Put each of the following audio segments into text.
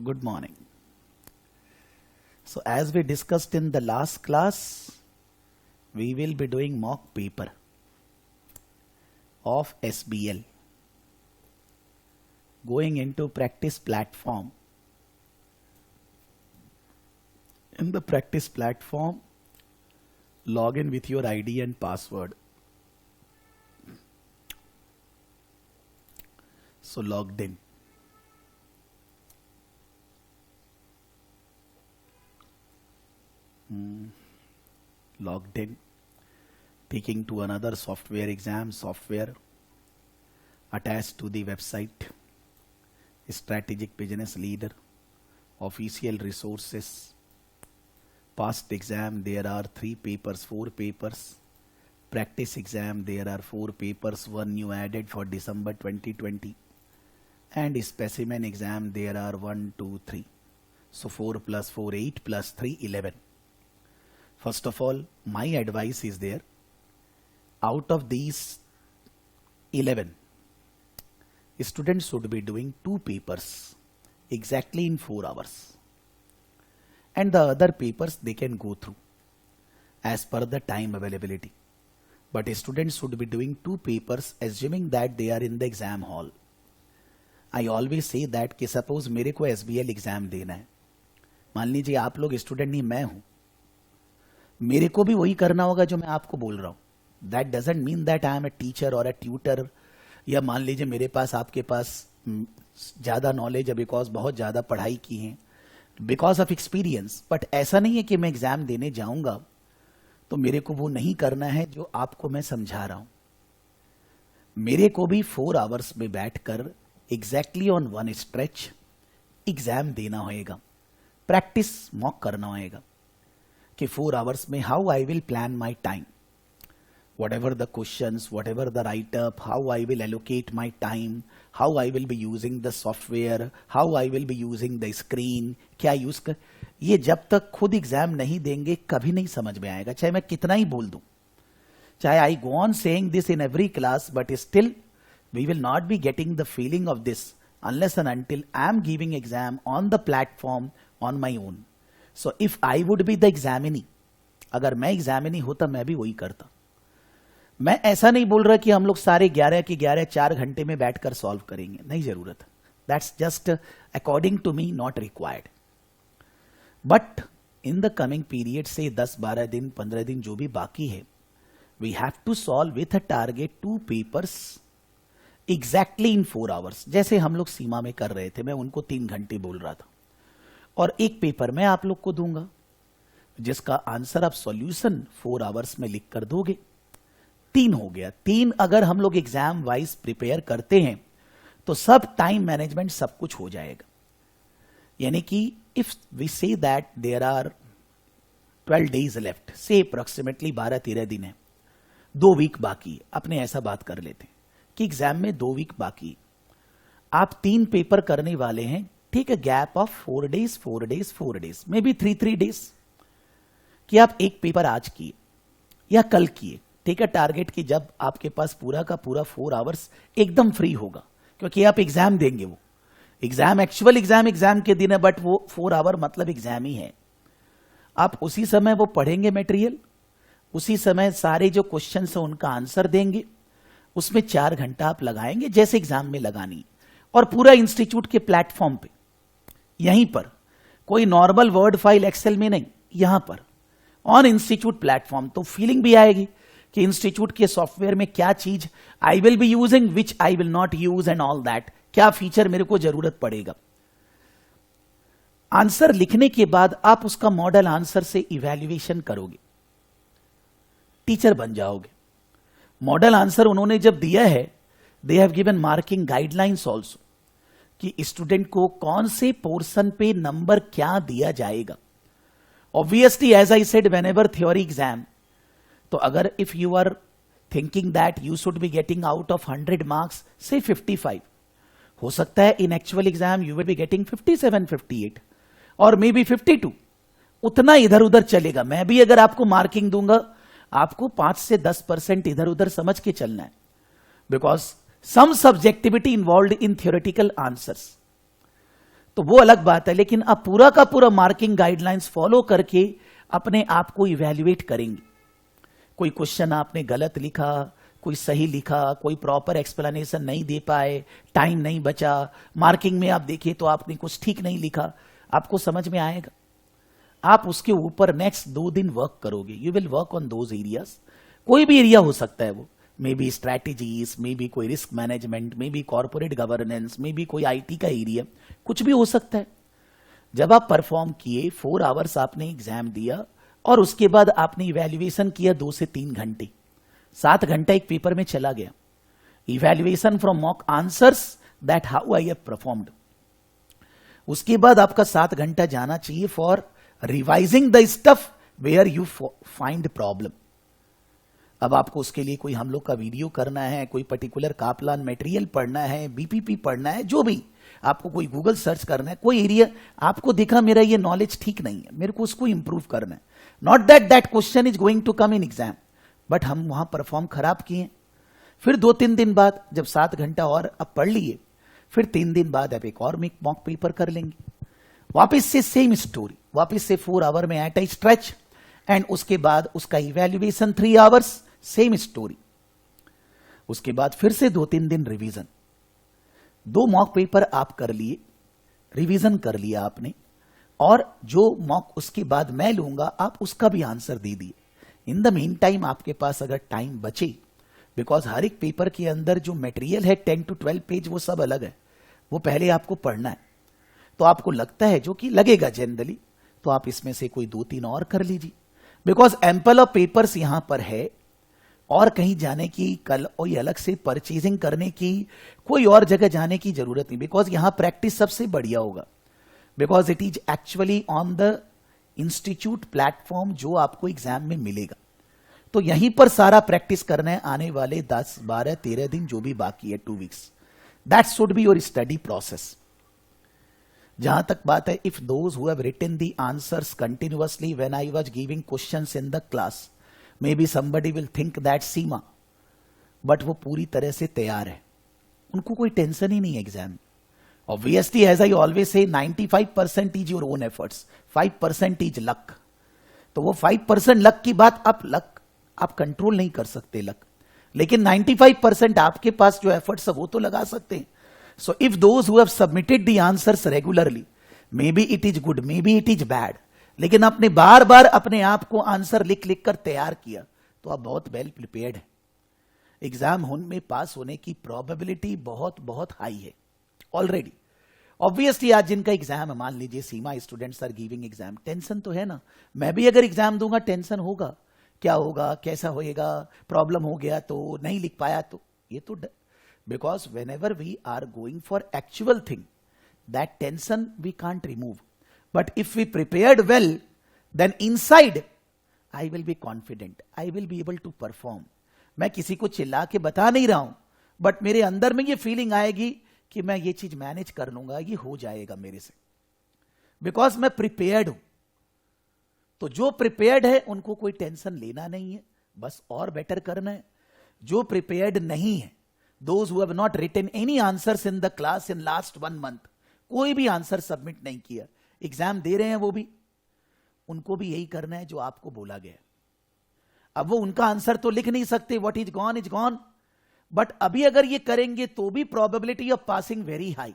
Good morning. So as we discussed in the last class, we will be doing mock paper of SBL. Going into practice platform. In the practice platform, log in with your ID and password. So logged in. Logged in, taking to another software exam software attached to the website. Strategic business leader, official resources, past exam there are 3 papers, 4 papers, practice exam there are 4 papers, 1 new added for December 2020, and specimen exam there are 1, 2, 3. So 4 plus 4, 8 plus 3, 11. First of all, my advice is there, out of these 11, students should be doing 2 papers exactly in 4 hours. And the other papers they can go through as per the time availability. But students should be doing 2 papers assuming that they are in the exam hall. I always say that कि suppose मेरे को SBL exam देना है, मान लीजिए आप लोग student नहीं मैं हूं, मेरे को भी वही करना होगा जो मैं आपको बोल रहा हूं. That doesn't mean that I am a teacher और ए ट्यूटर, या मान लीजिए मेरे पास आपके पास ज्यादा नॉलेज है बिकॉज बहुत ज्यादा पढ़ाई की है, बिकॉज ऑफ एक्सपीरियंस. बट ऐसा नहीं है कि मैं एग्जाम देने जाऊंगा तो मेरे को वो नहीं करना है जो आपको मैं समझा रहा हूं. मेरे को भी 4 आवर्स में बैठकर एग्जैक्टली ऑन 1 स्ट्रेच एग्जाम देना होएगा, प्रैक्टिस मॉक करना होएगा कि 4 आवर्स में how I will plan my time, whatever the questions, whatever the write-up, how I will allocate my time, how I will be using the software, how I will be using the screen, क्या use कर, ये जब तक खुद exam नहीं देंगे कभी नहीं समझ में आएगा, चाहे मैं कितना ही बोल दूं, चाहे I go on saying this in every class, but still we will not be getting the feeling of this unless and until I am giving exam on the platform on my own. So if I would be the examinee, अगर मैं examinee होता मैं भी वही करता. मैं ऐसा नहीं बोल रहा कि हम लोग सारे 11 के 11 4 घंटे में बैठकर सॉल्व करेंगे, नहीं जरूरत. That's just according to me not required. But in the coming period से 10-12 दिन 15 दिन जो भी बाकी है, we have to solve with a target 2 papers exactly in 4 hours. जैसे हम लोग सीमा में कर रहे थे, मैं उनको 3 घंटे बोल रहा था और एक पेपर मैं आप लोग को दूंगा जिसका आंसर आप सॉल्यूशन 4 आवर्स में लिख कर दोगे. 3 हो गया. 3 अगर हम लोग एग्जाम वाइज प्रिपेयर करते हैं तो सब टाइम मैनेजमेंट सब कुछ हो जाएगा. यानी कि if we say that there are 12 days left, say approximately 12-13 दिन है, 2 वीक बाकी, अपने ऐसा बात कर लेते हैं कि एग्जाम में 2 वीक बाकी, आप 3 पेपर करने वाले हैं, ठीक है, gap of 4 days 4 days 4 days, may be 3 days, कि आप एक पेपर आज किए या कल किए, ठीक है. टारगेट की जब आपके पास पूरा का पूरा 4 आवर्स एकदम फ्री होगा, क्योंकि आप एग्जाम देंगे, वो एग्जाम एक्चुअल एग्जाम के दिन है, बट वो 4 आवर मतलब एग्जाम ही है. आप उसी समय वो पढ़ेंगे मटेरियल, उसी समय सारे जो क्वेश्चन है उनका आंसर देंगे, उसमें 4 घंटा आप लगाएंगे जैसे एग्जाम में लगानी, और पूरा इंस्टीट्यूट के प्लेटफॉर्म पे, यहीं पर, कोई नॉर्मल वर्ड फाइल एक्सेल में नहीं, यहां पर ऑन इंस्टीट्यूट प्लेटफॉर्म. तो फीलिंग भी आएगी कि इंस्टीट्यूट के सॉफ्टवेयर में क्या चीज आई will be using, which I will not use and all that, क्या फीचर मेरे को जरूरत पड़ेगा. आंसर लिखने के बाद आप उसका मॉडल आंसर से इवैल्यूएशन करोगे, टीचर बन जाओगे. मॉडल आंसर उन्होंने जब दिया है, they have given marking guidelines also, कि स्टूडेंट को कौन से पोर्शन पे नंबर क्या दिया जाएगा. Obviously as I said, whenever theory exam, तो अगर if you are thinking that you should be getting out of 100 marks से 55, हो सकता है in actual exam you will be getting 57, 58 और मे बी 52. उतना इधर उधर चलेगा. मैं भी अगर आपको मार्किंग दूंगा, आपको 5 से 10% इधर उधर समझ के चलना है, because some subjectivity involved in theoretical answers. तो वो अलग बात है, लेकिन आप पूरा का पूरा मार्किंग गाइडलाइंस फॉलो करके अपने आप को इवैल्यूएट करेंगे। कोई क्वेश्चन आपने गलत लिखा, कोई सही लिखा, कोई प्रॉपर एक्सप्लेनेशन नहीं दे पाए, टाइम नहीं बचा, मार्किंग में आप देखिए तो आपने कुछ ठीक नहीं लिखा, आपको समझ में आएगा। आप उसके ऊपर नेक्स्ट 2 दिन वर्क करोगे। You will work on those areas. कोई भी एरिया हो सकता है, वो may be strategies, may be कोई risk management, may be corporate governance, may be कोई आईटी का एरिया, कुछ भी हो सकता है। जब आप परफॉर्म किए, 4 आवर्स आपने एग्जाम दिया और उसके बाद आपने इवैल्यूएशन किया 2 से 3 घंटे, 7 घंटा एक पेपर में चला गया। Evaluation from mock answers that how I have performed. उसके बाद आपका 7 घंटा जाना चाहिए for revising the stuff where you find problem. अब आपको उसके लिए कोई हम लोग का वीडियो करना है, कोई पर्टिकुलर कापलान मटेरियल पढ़ना है, बीपीपी पढ़ना है, जो भी आपको कोई गूगल सर्च करना है, कोई एरिया आपको दिखा मेरा ये नॉलेज ठीक नहीं है, मेरे को उसको इंप्रूव करना है। Not that question is going to come in exam, but हम वहां परफॉर्म खराब किए। फिर 2-3 दिन बाद जब 7 घंटा और अब पढ़ लिए, फिर 3 दिन बाद अब एक और मॉक पेपर कर लेंगे, वापिस से सेम स्टोरी, वापिस से 4 आवर में एट ए स्ट्रेच, एंड उसके बाद उसका इवैल्यूएशन 3 आवर्स, सेम स्टोरी। उसके बाद फिर से 2-3 दिन रिवीजन। 2 मॉक पेपर आप कर लिए, रिवीजन कर लिया आपने, और जो मॉक उसके बाद मैं लूंगा आप उसका भी आंसर दे दिए। इन द मीन टाइम आपके पास अगर टाइम बचे, बिकॉज हर एक पेपर के अंदर जो मटेरियल है 10 to 12 पेज वो सब अलग है, वो पहले आपको पढ़ना है। तो आपको लगता है, जो कि लगेगा जनरली, तो आप इसमें से कोई 2-3 और कर लीजिए, बिकॉज एम्पल ऑफ पेपर्स यहां पर है, और कहीं जाने की, कल कोई अलग से परचेजिंग करने की, कोई और जगह जाने की जरूरत नहीं, बिकॉज यहां प्रैक्टिस सबसे बढ़िया होगा, because it is actually on the institute platform जो आपको एग्जाम में मिलेगा। तो यहीं पर सारा प्रैक्टिस करना है आने वाले 10, 12, 13 दिन जो भी बाकी है, 2 weeks. That should be your study process. जहां तक बात है, if those who have written the answers continuously when I was giving questions in the class, may be somebody will think that Seema, but वो पूरी तरह से तैयार है, उनको कोई टेंशन ही नहीं है exam. Obviously, as I always say, 95% is your own efforts, 5% is luck. तो वो 5% लक की बात, आप कंट्रोल नहीं कर सकते लक, लेकिन 95% आपके पास जो एफर्ट्स है वो तो लगा सकते हैं। So if those who have submitted the answers regularly, may be it is good, may be it is bad, लेकिन आपने बार बार अपने आप को आंसर लिख लिख कर तैयार किया, तो आप बहुत वेल प्रिपेयर्ड है। एग्जाम में पास होने की प्रोबेबिलिटी बहुत बहुत हाई है ऑलरेडी। ऑब्वियसली आज जिनका एग्जाम है, मान लीजिए Seema students are giving exam, tension तो है ना। मैं भी अगर एग्जाम दूंगा टेंशन होगा, क्या होगा, कैसा होएगा, प्रॉब्लम हो गया तो, नहीं लिख पाया तो, ये तो because whenever we are going for actual thing, that tension we can't remove, but if we prepared well, then inside I will be confident, I will be able to perform. मैं किसी को चिल्ला के बता नहीं रहा हूं, but मेरे अंदर में ये फीलिंग आएगी कि मैं ये चीज मैनेज कर लूंगा, ये हो जाएगा मेरे से, बिकॉज मैं प्रिपेयर्ड हूं। तो जो प्रिपेयर्ड है उनको कोई टेंशन लेना नहीं है, बस और बेटर करना है। जो प्रिपेयर्ड नहीं है, those who have not written any answers in the class in last 1 month, कोई भी आंसर सबमिट नहीं किया, एग्जाम दे रहे हैं वो भी, उनको भी यही करना है जो आपको बोला गया। अब वो उनका आंसर तो लिख नहीं सकते, what is gone is gone, but अभी अगर ये करेंगे तो भी probability of passing very high.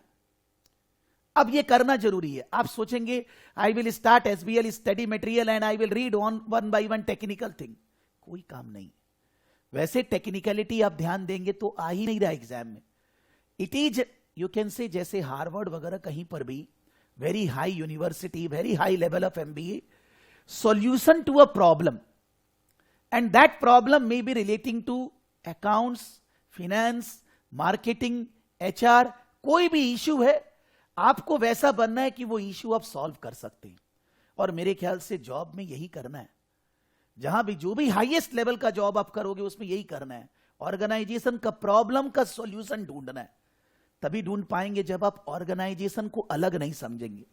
अब ये करना जरूरी है। आप सोचेंगे I will start SBL study material and I will read on 1 by 1 technical thing, कोई काम नहीं। वैसे टेक्निकलिटी आप ध्यान देंगे तो आ ही नहीं रहा एग्जाम में। It is, you can say, जैसे हार्वर्ड वगैरह कहीं पर भी, very high university, very high level of MBA, solution to a problem, and that problem may be relating to accounts, finance, marketing, HR, कोई भी इश्यू है, आपको वैसा बनना है कि वो इश्यू आप सॉल्व कर सकते हैं। और मेरे ख्याल से जॉब में यही करना है, जहां भी जो भी हाईएस्ट लेवल का जॉब आप करोगे उसमें यही करना है, ऑर्गेनाइजेशन का प्रॉब्लम का सॉल्यूशन ढूंढना है। तभी ढूंढ पाएंगे जब आप ऑर्गेनाइजेशन को अलग नहीं समझेंगे,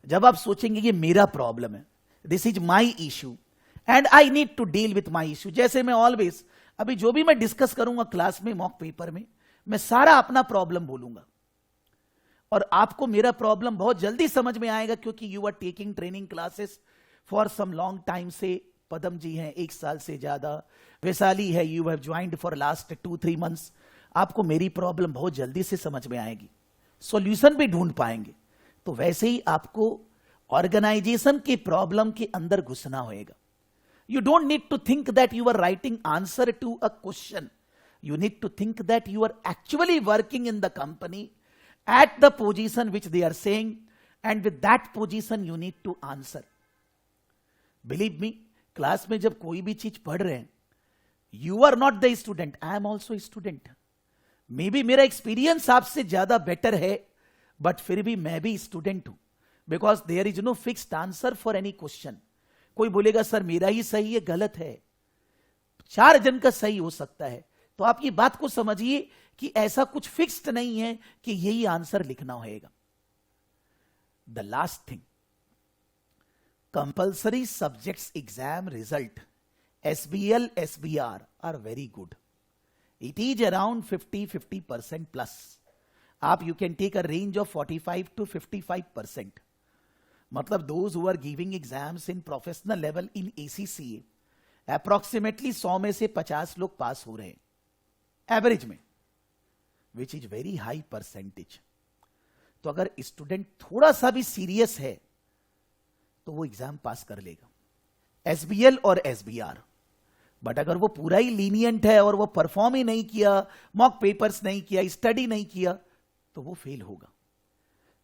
जब आप सोचेंगे ये मेरा प्रॉब्लम है, this is my issue and I need to deal with my issue. जैसे मैं ऑलवेज, अभी जो भी मैं डिस्कस करूंगा क्लास में, मॉक पेपर में, मैं सारा अपना प्रॉब्लम बोलूंगा, और आपको मेरा प्रॉब्लम बहुत जल्दी समझ में आएगा, क्योंकि you are taking training classes for some long time से। पदम जी हैं 1 साल से ज्यादा, वैशाली है you have joined for last 2-3 months. आपको मेरी प्रॉब्लम बहुत जल्दी से समझ में आएगी, सॉल्यूशन भी ढूंढ पाएंगे। तो वैसे ही आपको ऑर्गेनाइजेशन की प्रॉब्लम के अंदर घुसना होगा। You don't need to think that you are writing answer to a question. You need to think that you are actually working in the company at the position which they are saying, and with that position you need to answer. Believe me, class में जब कोई भी चीज पढ़ रहे हैं, you are not the student, I am also a student. May be मेरा experience आपसे ज्यादा बेटर है, बट फिर भी मैं भी स्टूडेंट हूं, because there is no fixed answer for any question. कोई बोलेगा सर मेरा ही सही है, गलत है, 4 जन का सही हो सकता है। तो आप ये बात को समझिए कि ऐसा कुछ फिक्स्ड नहीं है कि यही आंसर लिखना होगा। The last thing, compulsory subjects exam result SBL, SBR are very good. It is around 50% plus. You can take a range of 45 to 55%. मतलब those who are giving exams in professional level in ACCA, approximately 100 में से 50 लोग पास हो रहे हैं average में, which is very high percentage. तो अगर स्टूडेंट थोड़ा सा भी सीरियस है तो वो एग्जाम पास कर लेगा, SBL और SBR. बट अगर वो पूरा ही लीनियंट है और वो परफॉर्म ही नहीं किया, मॉक पेपर्स नहीं किया, स्टडी नहीं किया, तो वो फेल होगा.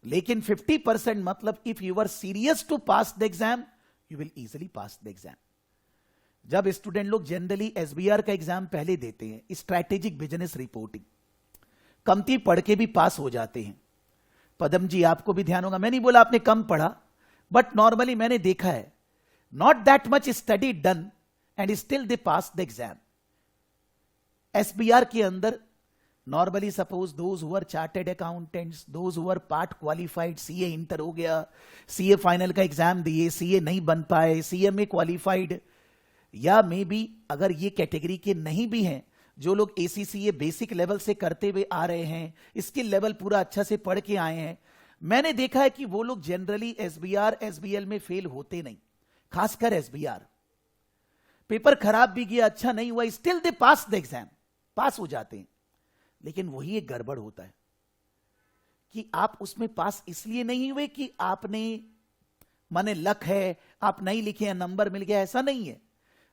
लेकिन 50% मतलब if you are serious to pass the exam, you will easily pass the exam. जब स्टूडेंट लोग जनरली SBR का एग्जाम पहले देते हैं, स्ट्रैटेजिक बिजनेस रिपोर्टिंग, कमती पढ़ के भी पास हो जाते हैं. पदम जी आपको भी ध्यान होगा, मैं नहीं बोला आपने कम पढ़ा, बट नॉर्मली मैंने देखा है not that much study done and still they pass the exam. SBR के अंदर normally suppose those who are chartered accountants, those who are part qualified, CA inter हो गया, CA फाइनल का एग्जाम दिए, CA नहीं बन पाए, CMA क्वालिफाइड, या मे बी अगर ये कैटेगरी के नहीं भी हैं, जो लोग ACCA बेसिक लेवल से करते हुए आ रहे हैं, स्किल लेवल पूरा अच्छा से पढ़ के आए हैं, मैंने देखा है कि वो लोग जनरली SBR SBL में फेल होते नहीं. खासकर SBR पेपर खराब भी गया, अच्छा नहीं हुआ, still they pass the exam, pass हो जाते हैं. लेकिन वही एक गड़बड़ होता है कि आप उसमें पास इसलिए नहीं हुए कि आपने माने लक है, आप नहीं लिखे हैं, नंबर मिल गया, ऐसा नहीं है.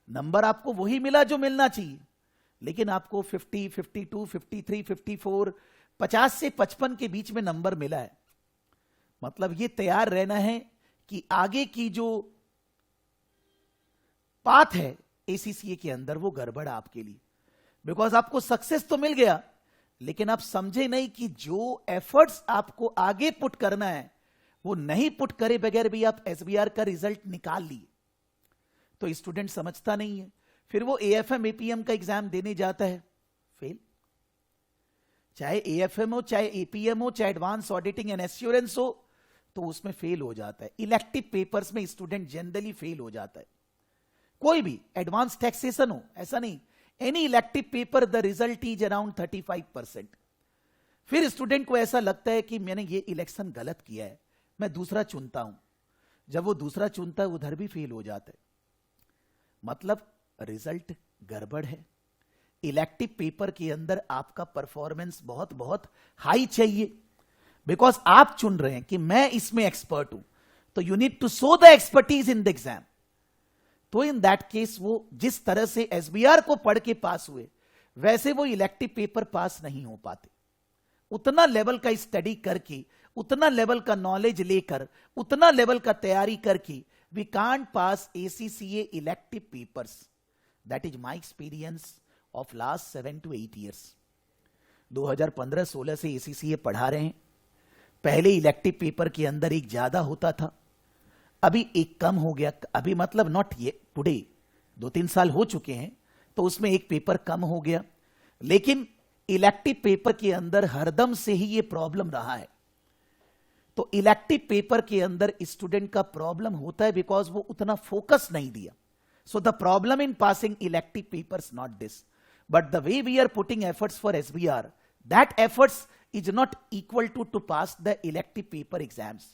नंबर आपको वही मिला जो मिलना चाहिए, लेकिन आपको 50, 52, 53, 54, 50 से 55 के बीच में नंबर मिला है. मतलब ये तैयार रहना है कि आगे की जो पाथ है ACCA के अंदर वो गड़बड़ आपके लिए, बिकॉज आपको सक्सेस तो मिल गया, लेकिन आप समझे नहीं कि जो एफर्ट्स आपको आगे पुट करना है वो नहीं पुट करे बगैर भी आप SBR का रिजल्ट निकाल लिए. तो स्टूडेंट समझता नहीं है, फिर वो AFM APM का एग्जाम देने जाता है, फेल. चाहे AFM हो, चाहे APM हो, चाहे एडवांस ऑडिटिंग एंड एश्योरेंस हो, तो उसमें फेल हो जाता है. इलेक्टिव पेपर्स में स्टूडेंट जनरली फेल हो जाता है. कोई भी एडवांस टैक्सेशन हो, ऐसा नहीं, any elective paper the result is around 35%. फिर स्टूडेंट को ऐसा लगता है कि मैंने ये इलेक्शन गलत किया है, मैं दूसरा चुनता हूं. जब वो दूसरा चुनता है उधर भी फेल हो जाता है. मतलब रिजल्ट गड़बड़ है. इलेक्टिव पेपर के अंदर आपका परफॉर्मेंस बहुत बहुत हाई चाहिए, बिकॉज आप चुन रहे हैं कि मैं इसमें एक्सपर्ट हूं, तो you need to show the expertise in the exam. तो इन दैट केस वो जिस तरह से SBR को पढ़ के पास हुए, वैसे वो इलेक्टिव पेपर पास नहीं हो पाते. उतना लेवल का स्टडी करके, उतना लेवल का नॉलेज लेकर, उतना लेवल का तैयारी करके we can't pass ACCA elective papers. That is my experience of last 7 to 8 years. 2015-16 से ACCA पढ़ा रहे हैं. पहले इलेक्टिव पेपर के अंदर एक ज्यादा होता था, अभी एक कम हो गया. अभी मतलब नॉट ये टुडे, 2-3 साल हो चुके हैं, तो उसमें एक पेपर कम हो गया. लेकिन इलेक्टिव पेपर के अंदर हरदम से ही ये प्रॉब्लम रहा है. तो इलेक्टिव पेपर के अंदर स्टूडेंट का प्रॉब्लम होता है बिकॉज वो उतना फोकस नहीं दिया. So the problem in passing elective papers not this, but the way we are putting efforts for SBR, that efforts is not equal to pass the elective paper exams.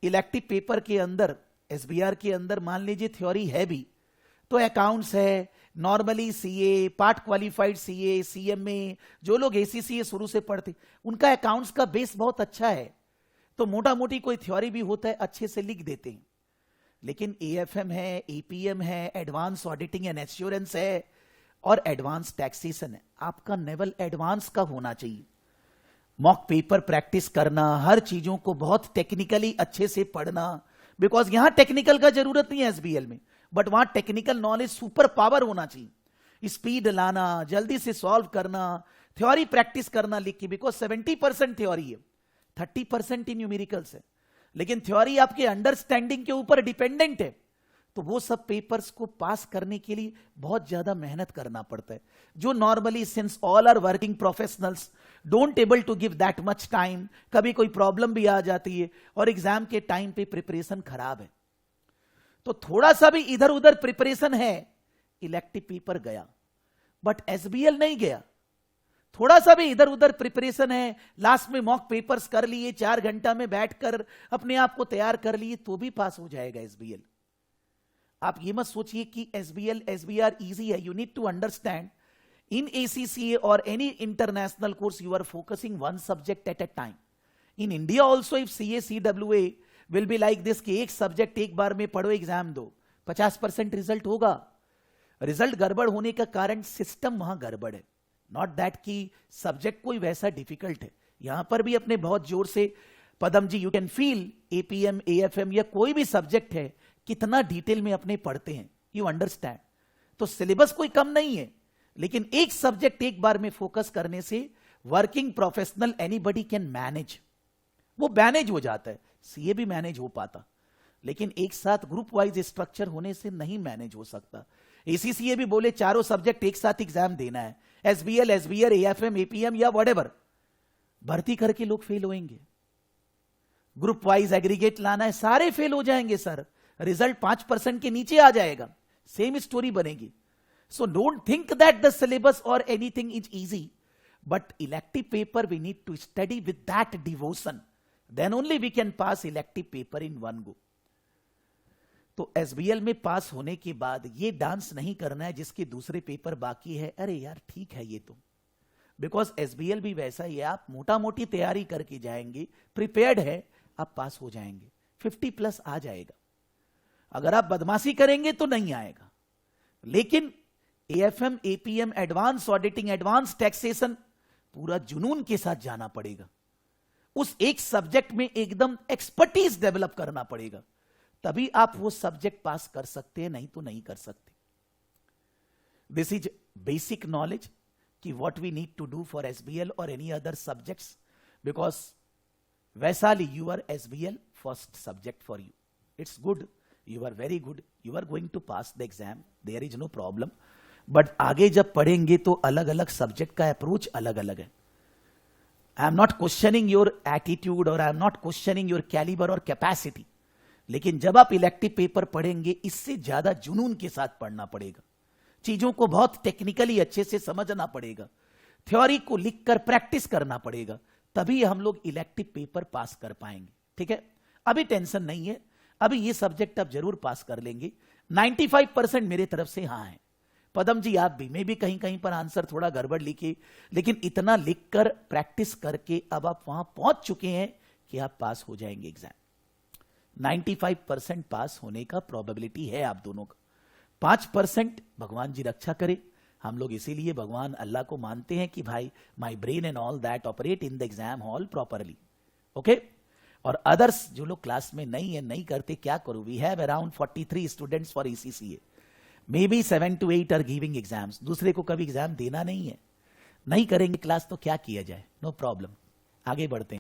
Elective paper के अंदर, SBR के अंदर मान लीजिए theory है भी, तो accounts है, normally CA, part qualified CA, CMA, जो लोग एसीसीए शुरू से पढ़ते उनका अकाउंट्स का बेस बहुत अच्छा है, तो मोटा मोटी कोई थ्योरी भी होता है अच्छे से लिख देते हैं। लेकिन एएफएम है, एपीएम है, एडवांस ऑडिटिंग एंड एश्योरेंस है और एडवांस टैक्सेशन है, आपका लेवल एडवांस का होना चाहिए। मॉक पेपर प्रैक्टिस करना, हर चीजों को बहुत टेक्निकली अच्छे से पढ़ना, बिकॉज यहां टेक्निकल का जरूरत नहीं है एसबीएल में, बट वहां टेक्निकल नॉलेज सुपर पावर होना चाहिए। स्पीड लाना, जल्दी से सॉल्व करना, थ्योरी प्रैक्टिस करना लिख के, बिकॉज 70% थ्योरी है, 30% ही न्यूमेरिकल्स है, लेकिन थ्योरी आपके अंडरस्टैंडिंग के ऊपर डिपेंडेंट है। तो वो सब पेपर्स को पास करने के लिए बहुत ज्यादा मेहनत करना पड़ता है, जो normally since all are working professionals don't able to give that much time, कभी कोई प्रॉब्लम भी आ जाती है और एग्जाम के टाइम पे प्रिपरेशन खराब है, तो थोड़ा सा भी इधर उधर प्रिपरेशन है, इलेक्टिव पेपर गया, बट एसबीएल नहीं गया। थोड़ा सा भी इधर उधर प्रिपरेशन है, लास्ट में मॉक पेपर्स कर लिए, 4 घंटा में बैठकर अपने आप को तैयार कर लिए, तो भी पास हो जाएगा एसबीएल। आप ये मत सोचिए कि एसबीएल एसबीआर इजी है। You need to understand in ACCA और any international course you are focusing one subject at a time. In India also if CA CWA will be like this कि एक subject एक बार में पढ़ो, exam दो, 50% result होगा। Result गड़बड़ होने का कारण सिस्टम वहां गड़बड़ है, नॉट दैट कि सब्जेक्ट कोई वैसा डिफिकल्ट है। यहां पर भी अपने बहुत जोर से Padam ji, you can feel APM AFM या कोई भी सब्जेक्ट है कितना डिटेल में अपने पढ़ते हैं, यू अंडरस्टैंड। तो सिलेबस कोई कम नहीं है, लेकिन एक सब्जेक्ट एक बार में फोकस करने से working professional anybody can manage, वो मैनेज हो जाता है। सीए भी मैनेज हो पाता, लेकिन एक साथ ग्रुप वाइज स्ट्रक्चर होने से नहीं मैनेज हो सकता। एसीसीए भी बोले चारों सब्जेक्ट एक साथ एग्जाम देना है, एसबीएल एसबीआर एएफएम एपीएम या व्हाटएवर, भर्ती करके लोग फेल होंगे। ग्रुप वाइज एग्रीगेट लाना है, सारे फेल हो जाएंगे सर, रिजल्ट 5% के नीचे आ जाएगा, सेम स्टोरी बनेगी। So don't think that the syllabus और anything is easy, but elective paper we need to study with that devotion, then only we can pass elective paper in one go. तो SBL में पास होने के बाद ये dance नहीं करना है जिसके दूसरे पेपर बाकी है, अरे यार ठीक है ये तो, बिकॉज एसबीएल भी वैसा ही है, आप मोटा मोटी तैयारी करके जाएंगे, प्रिपेयर्ड है, आप पास हो जाएंगे, 50+ आ जाएगा। अगर आप बदमाशी करेंगे तो नहीं आएगा। लेकिन AFM APM, advance auditing, advance taxation, पूरा जुनून के साथ जाना पड़ेगा, उस एक सब्जेक्ट में एकदम एक्सपर्टीज डेवलप करना पड़ेगा, तभी आप वो सब्जेक्ट पास कर सकते हैं, नहीं तो नहीं कर सकते। दिस इज बेसिक नॉलेज कि what we need to do for SBL और any other subjects, because Vaishali you are SBL first subject for you, it's good, you are very good, you are going to pass the exam, there is no problem, but आगे जब पढ़ेंगे तो अलग अलग subject का approach अलग अलग है। I am not questioning your attitude और I am not questioning your calibre और कैपेसिटी, लेकिन जब आप इलेक्टिव पेपर पढ़ेंगे इससे ज्यादा जुनून के साथ पढ़ना पड़ेगा, चीजों को बहुत टेक्निकली अच्छे से समझना पड़ेगा, थ्योरी को लिखकर प्रैक्टिस करना पड़ेगा, तभी हम लोग इलेक्टिव पेपर पास कर पाएंगे। ठीक है, अभी टेंशन नहीं है, अभी ये सब्जेक्ट आप जरूर पास कर लेंगे। 95% मेरे तरफ से हाँ है। पदम जी आप भी, मैं भी कहीं कहीं पर आंसर थोड़ा गड़बड़ लिखे, लेकिन इतना लिखकर प्रैक्टिस करके अब आप वहां पहुंच चुके हैं कि आप पास हो जाएंगे एग्जाम। 95% पास होने का प्रोबेबिलिटी है आप दोनों का, 5% भगवान जी रक्षा करे। हम लोग इसीलिए भगवान अल्लाह को मानते हैं कि भाई my brain and all that operate in the exam hall properly, okay. और अदर्स जो लोग क्लास में नहीं है, नहीं करते, क्या करूं, we have around 43 students for ACCA, may be 7 to 8 are giving exams, दूसरे को कभी एग्जाम देना नहीं है, नहीं करेंगे क्लास तो क्या किया जाए, नो प्रॉब्लम, आगे बढ़ते हैं।